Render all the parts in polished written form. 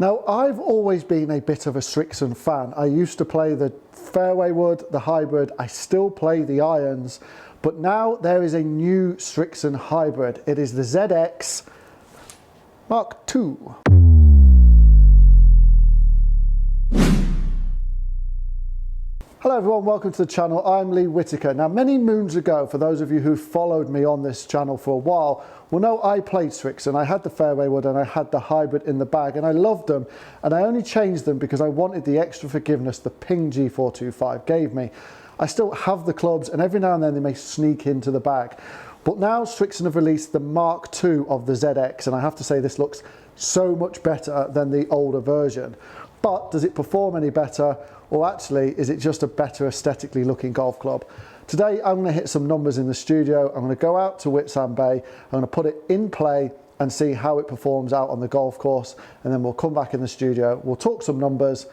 Now, I've always been a bit of a SRIXON fan. I used to play the fairway wood, the hybrid, I still play the irons, but now there is a new SRIXON hybrid. It is the ZX MK2. Hello everyone, welcome to the channel. I'm Lee Whitaker. Now, many moons ago, for those of you who followed me on this channel for a while, will know I played SRIXON. I had the fairway wood and I had the hybrid in the bag, and I loved them, and I only changed them because I wanted the extra forgiveness the Ping G425 gave me. I still have the clubs, and every now and then they may sneak into the bag. But now SRIXON have released the Mark II of the ZX, and I have to say this looks so much better than the older version. But does it perform any better? Or actually, is it just a better aesthetically looking golf club? Today, I'm going to hit some numbers in the studio. I'm going to go out to Whitsunday Bay. I'm going to put it in play and see how it performs out on the golf course. And then we'll come back in the studio. We'll talk some numbers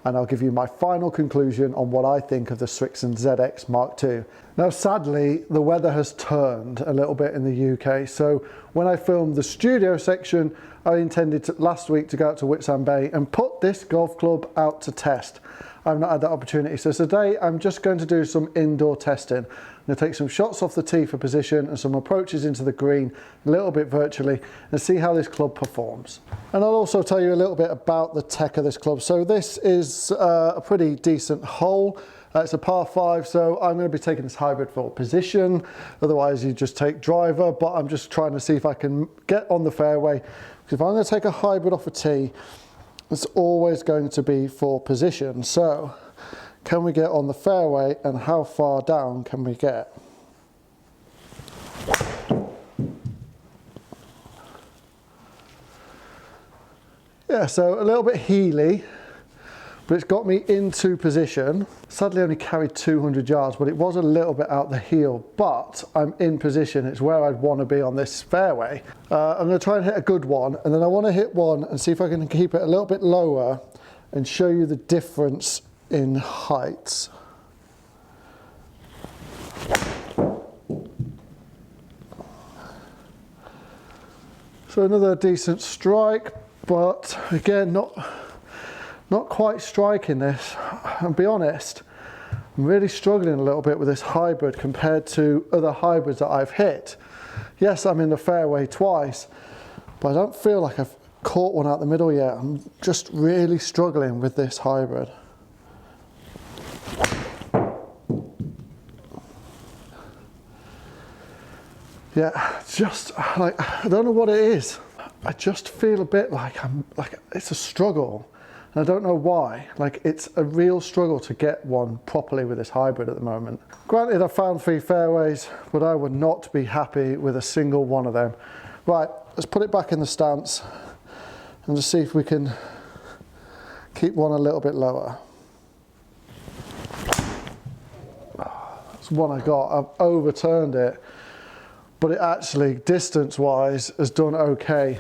and I'll give you my final conclusion on what I think of the SRIXON ZX Mark II. Now, sadly, the weather has turned a little bit in the UK. So when I filmed the studio section, I intended last week to go out to Whitsunday Bay and put this golf club out to test. I've not had that opportunity. So today I'm just going to do some indoor testing. I'm going to take some shots off the tee for position and some approaches into the green, a little bit virtually, and see how this club performs. And I'll also tell you a little bit about the tech of this club. So this is a pretty decent hole. It's a par 5, so I'm going to be taking this hybrid for position. Otherwise you just take driver, but I'm just trying to see if I can get on the fairway. Because if I'm going to take a hybrid off a tee, it's always going to be for position. So can we get on the fairway, and how far down can we get? Yeah, so a little bit heely, but it's got me into position. Sadly, I only carried 200 yards, but it was a little bit out the heel, but I'm in position. It's where I'd want to be on this fairway. I'm going to try and hit a good one, and then I want to hit one and see if I can keep it a little bit lower and show you the difference in heights. So another decent strike, but again, not quite striking this. I'll be honest, I'm really struggling a little bit with this hybrid compared to other hybrids that I've hit. Yes, I'm in the fairway twice, but I don't feel like I've caught one out the middle yet. I'm just really struggling with this hybrid. Yeah, just like, I don't know what it is. I just feel a bit like it's a struggle. I don't know why. Like, it's a real struggle to get one properly with this hybrid at the moment. Granted, I found 3 fairways, but I would not be happy with a single one of them. Right, let's put it back in the stance and just see if we can keep one a little bit lower. That's one I got. I've overturned it, but it actually, distance-wise, has done okay.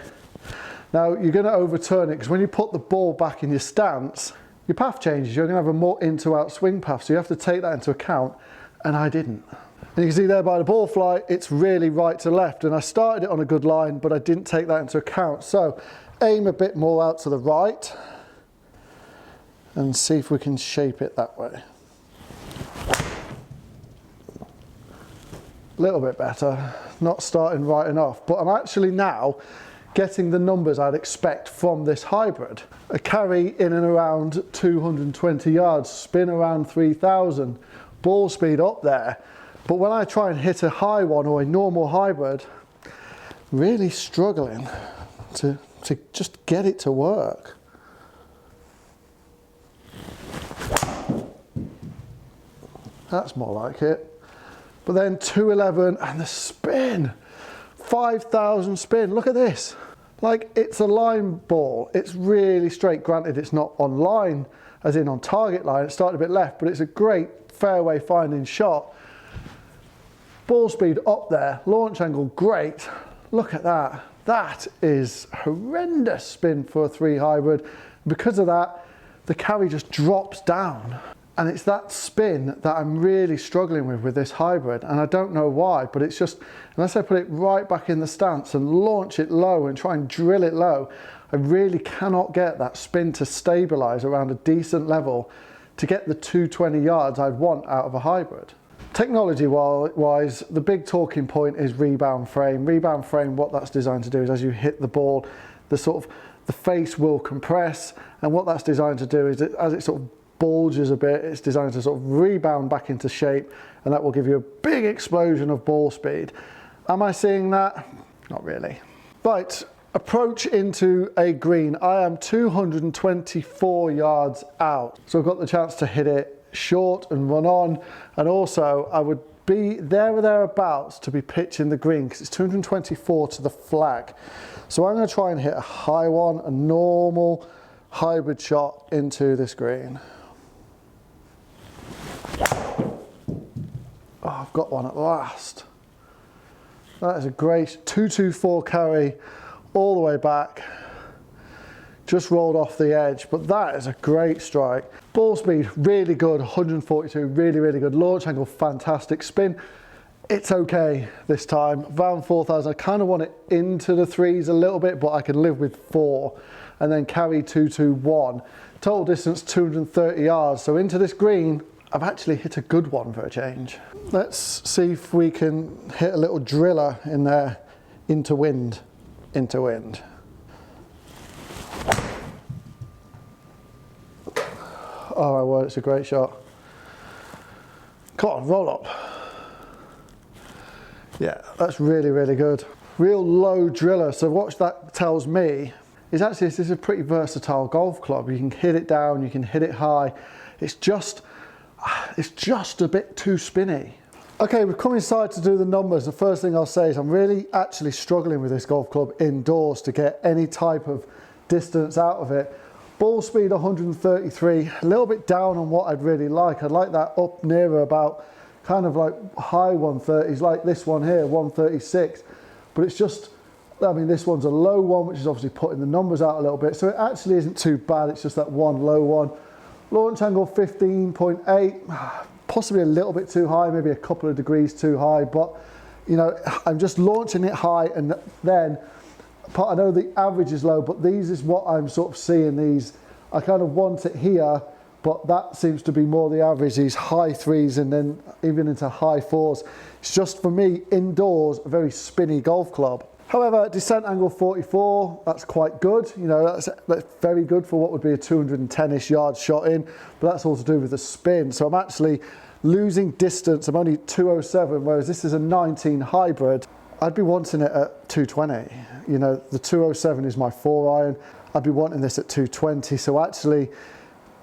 Now, you're going to overturn it because when you put the ball back in your stance, your path changes. You're going to have a more in-to-out swing path, so you have to take that into account, and I didn't. And you can see there by the ball flight, it's really right to left, and I started it on a good line, but I didn't take that into account. So aim a bit more out to the right and see if we can shape it that way. A little bit better, not starting right enough, but I'm actually now getting the numbers I'd expect from this hybrid. A carry in and around 220 yards, spin around 3,000, ball speed up there. But when I try and hit a high one or a normal hybrid, really struggling to just get it to work. That's more like it. But then 211 and the spin, 5,000 spin, look at this. Like, it's a line ball, it's really straight. Granted, it's not on line, as in on target line, it started a bit left, but it's a great fairway finding shot. Ball speed up there, launch angle, great. Look at that. That is horrendous spin for a 3 hybrid. Because of that, the carry just drops down. And it's that spin that I'm really struggling with this hybrid, and I don't know why, but it's just, unless I put it right back in the stance and launch it low and try and drill it low, I really cannot get that spin to stabilize around a decent level to get the 220 yards I'd want out of a hybrid. Technology-wise, the big talking point is rebound frame. Rebound frame, what that's designed to do is as you hit the ball, the face will compress, and what that's designed to do is as it sort of bulges a bit, it's designed to sort of rebound back into shape, and that will give you a big explosion of ball speed. Am I seeing that? Not really. Right, approach into a green. I am 224 yards out, so I've got the chance to hit it short and run on, and also I would be there or thereabouts to be pitching the green because it's 224 to the flag. So I'm going to try and hit a high one, a normal hybrid shot into this green. Oh, I've got one at last. That is a great 224 carry all the way back. Just rolled off the edge, but that is a great strike. Ball speed, really good, 142, really, really good. Launch angle, fantastic. Spin, it's okay this time. Around 4,000, I kind of want it into the threes a little bit, but I can live with 4. And then carry 221. Total distance, 230 yards. So into this green, I've actually hit a good one for a change. Let's see if we can hit a little driller in there, into wind, into wind. Oh my word, it's a great shot. Come on, roll up. Yeah, that's really, really good. Real low driller, so what that tells me is actually this is a pretty versatile golf club. You can hit it down, you can hit it high. It's just a bit too spinny. Okay, we've come inside to do the numbers. The first thing I'll say is I'm really actually struggling with this golf club indoors to get any type of distance out of it. Ball speed 133, a little bit down on what I'd really like. I'd like that up nearer about kind of like high 130s, like this one here, 136. But it's just, I mean, this one's a low one, which is obviously putting the numbers out a little bit. So it actually isn't too bad. It's just that one low one. Launch angle 15.8, possibly a little bit too high, maybe a couple of degrees too high. But, you know, I'm just launching it high, and then I know the average is low, but these is what I'm sort of seeing. These, I kind of want it here, but that seems to be more the average, these high threes and then even into high fours. It's just, for me, indoors, a very spinny golf club. However, descent angle 44, that's quite good. You know, that's very good for what would be a 210-ish yard shot in, but that's all to do with the spin. So I'm actually losing distance. I'm only 207, whereas this is a 19 hybrid. I'd be wanting it at 220. You know, the 207 is my 4-iron. I'd be wanting this at 220. So actually,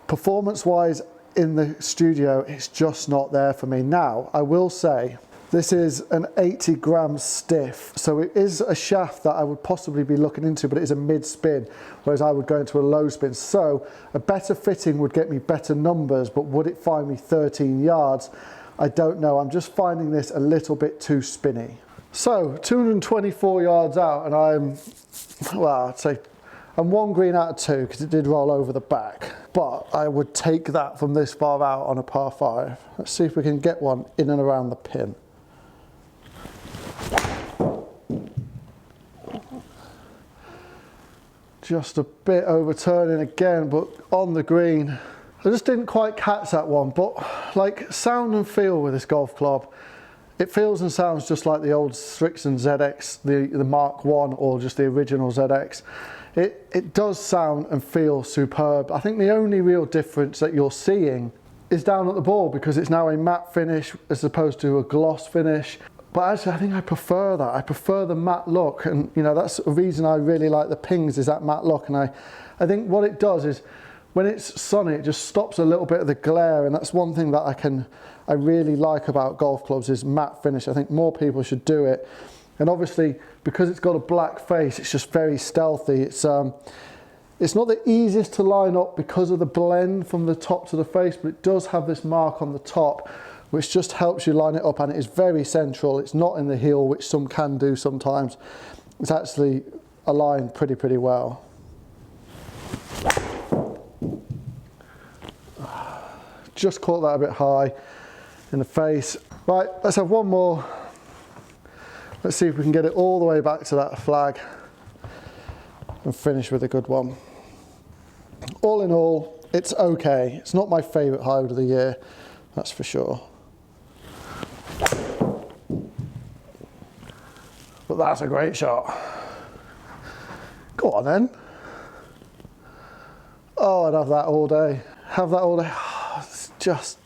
performance-wise in the studio, it's just not there for me. Now, I will say, this is an 80 gram stiff. So it is a shaft that I would possibly be looking into, but it is a mid-spin, whereas I would go into a low spin. So a better fitting would get me better numbers, but would it find me 13 yards? I don't know. I'm just finding this a little bit too spinny. So 224 yards out, and I'm, well, I'd say I'm 1 green out of 2 because it did roll over the back. But I would take that from this far out on a par 5. Let's see if we can get one in and around the pin. Just a bit overturning again, but on the green. I just didn't quite catch that one, but like sound and feel with this golf club, it feels and sounds just like the old SRIXON ZX, the Mark 1 or just the original ZX. It does sound and feel superb. I think the only real difference that you're seeing is down at the ball, because it's now a matte finish as opposed to a gloss finish. But actually, I think I prefer that. I prefer the matte look, and you know, that's a reason I really like the pings, is that matte look. And I think what it does is, when it's sunny, it just stops a little bit of the glare, and that's one thing that I really like about golf clubs, is matte finish. I think more people should do it. And obviously, because it's got a black face, it's just very stealthy. It's not the easiest to line up because of the blend from the top to the face, but it does have this mark on the top, which just helps you line it up, and it is very central. It's not in the heel, which some can do sometimes. It's actually aligned pretty just caught that a bit high in the face. Right, let's have one more. Let's see if we can get it all the way back to that flag and finish with a good one. All in all, it's okay. It's not my favourite hybrid of the year, that's for sure. But that's a great shot. Go on then. Oh, I'd have that all day. Have that all day. Oh, it's just,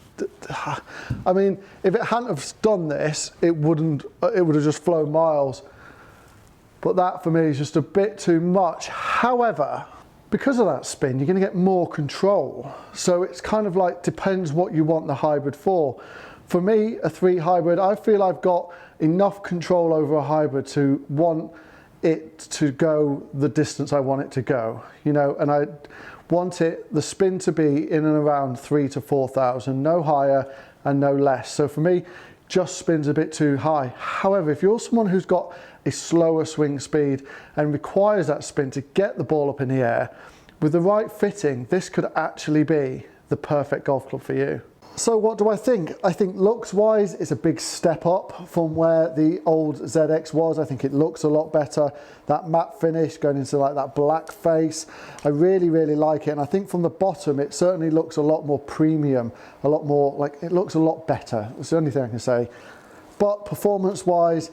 I mean, if it hadn't have done this, it would have just flown miles. But that for me is just a bit too much. However, because of that spin, you're going to get more control. So it's kind of like, depends what you want the hybrid for. For me, a 3 hybrid, I feel I've got enough control over a hybrid to want it to go the distance I want it to go, you know, and I want the spin to be in and around 3,000 to 4,000, no higher and no less. So for me, just spins a bit too high. However, if you're someone who's got a slower swing speed and requires that spin to get the ball up in the air, with the right fitting, this could actually be the perfect golf club for you. So what do I think? I think looks wise, it's a big step up from where the old ZX was. I think it looks a lot better. That matte finish going into like that black face, I really, really like it. And I think from the bottom, it certainly looks a lot more premium, a lot more, like it looks a lot better. That's the only thing I can say. But performance wise,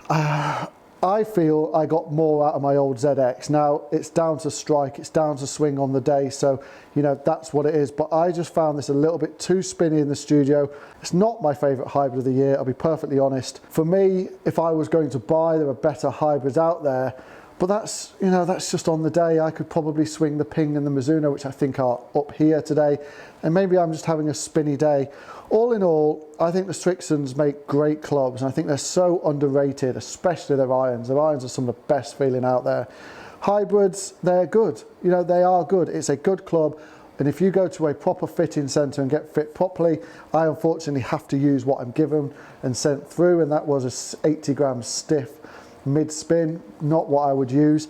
I feel I got more out of my old ZX. Now it's down to strike, it's down to swing on the day, so you know that's what it is. But I just found this a little bit too spinny in the studio. It's not my favourite hybrid of the year, I'll be perfectly honest. For me, if I was going to buy, there are better hybrids out there. But that's, you know, that's just on the day. I could probably swing the Ping and the Mizuno, which I think are up here today, and maybe I'm just having a spinny day. All in all, I think the SRIXONs make great clubs, and I think they're so underrated, especially their irons. Their irons are some of the best feeling out there. Hybrids, they're good. You know, they are good. It's a good club, and if you go to a proper fitting centre and get fit properly, I unfortunately have to use what I'm given and sent through, and that was a 80 gram stiff mid-spin, not what I would use.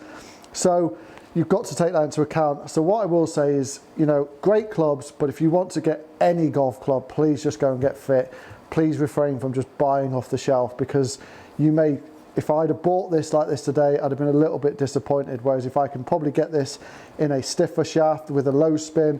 So you've got to take that into account. So what I will say is, you know, great clubs, but if you want to get any golf club, please just go and get fit. Please refrain from just buying off the shelf, because you may, if I'd have bought this like this today, I'd have been a little bit disappointed. Whereas if I can probably get this in a stiffer shaft with a low spin,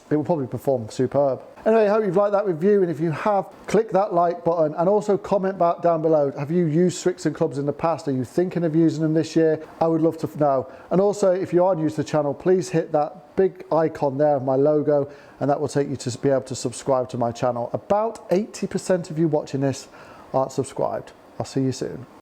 it will probably perform superb. Anyway, I hope you've liked that review, and if you have, click that like button and also comment back down below. Have you used SRIXON clubs in the past? Are you thinking of using them this year? I would love to know. And also, if you are new to the channel, please hit that big icon there of my logo, and that will take you to be able to subscribe to my channel. About 80% of you watching this aren't subscribed. I'll see you soon.